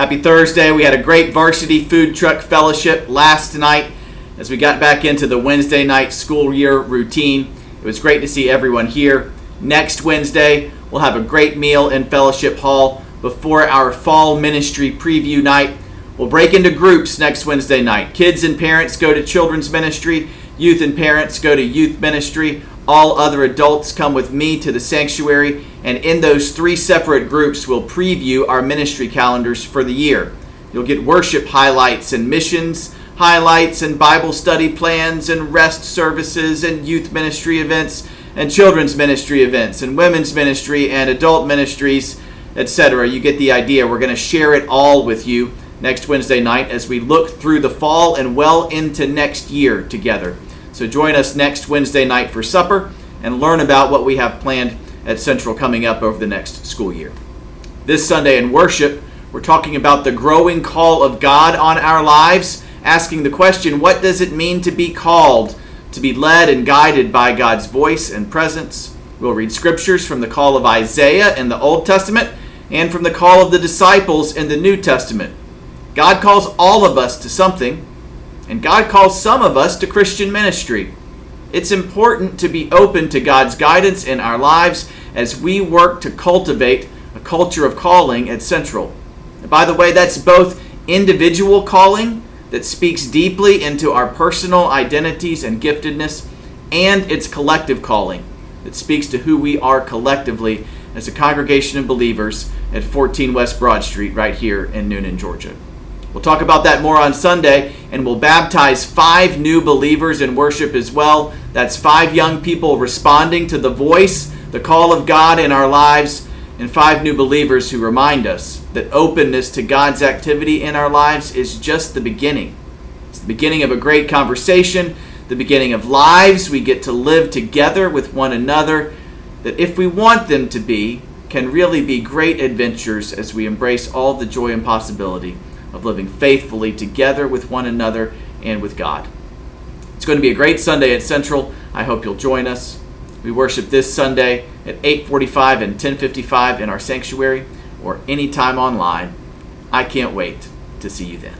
Happy Thursday. We had a great varsity food truck fellowship last night as we got back into the Wednesday night school year routine. It was great to see everyone here. Next Wednesday, we'll have a great meal in Fellowship Hall before our fall ministry preview night. We'll break into groups next Wednesday night. Kids and parents go to children's ministry. Youth and parents go to youth ministry. All other adults come with me to the sanctuary, and in those 3 separate groups, we'll preview our ministry calendars for the year. You'll get worship highlights and missions highlights and Bible study plans and rest services and youth ministry events and children's ministry events and women's ministry and adult ministries, etc. You get the idea. We're going to share it all with you next Wednesday night as we look through the fall and well into next year together. So join us next Wednesday night for supper and learn about what we have planned at Central coming up over the next school year. This Sunday in worship, we're talking about the growing call of God on our lives, asking the question, what does it mean to be called, to be led and guided by God's voice and presence? We'll read scriptures from the call of Isaiah in the Old Testament and from the call of the disciples in the New Testament. God calls all of us to something, and God calls some of us to Christian ministry. It's important to be open to God's guidance in our lives as we work to cultivate a culture of calling at Central. And by the way, that's both individual calling that speaks deeply into our personal identities and giftedness, and it's collective calling that speaks to who we are collectively as a congregation of believers at 14 West Broad Street right here in Newnan, Georgia. We'll talk about that more on Sunday, and we'll baptize 5 new believers in worship as well. That's 5 young people responding to the voice, the call of God in our lives, and 5 new believers who remind us that openness to God's activity in our lives is just the beginning. It's the beginning of a great conversation, the beginning of lives we get to live together with one another, that if we want them to be, can really be great adventures as we embrace all the joy and possibility of living faithfully together with one another and with God. It's going to be a great Sunday at Central. I hope you'll join us. We worship this Sunday at 8:45 and 10:55 in our sanctuary or anytime online. I can't wait to see you then.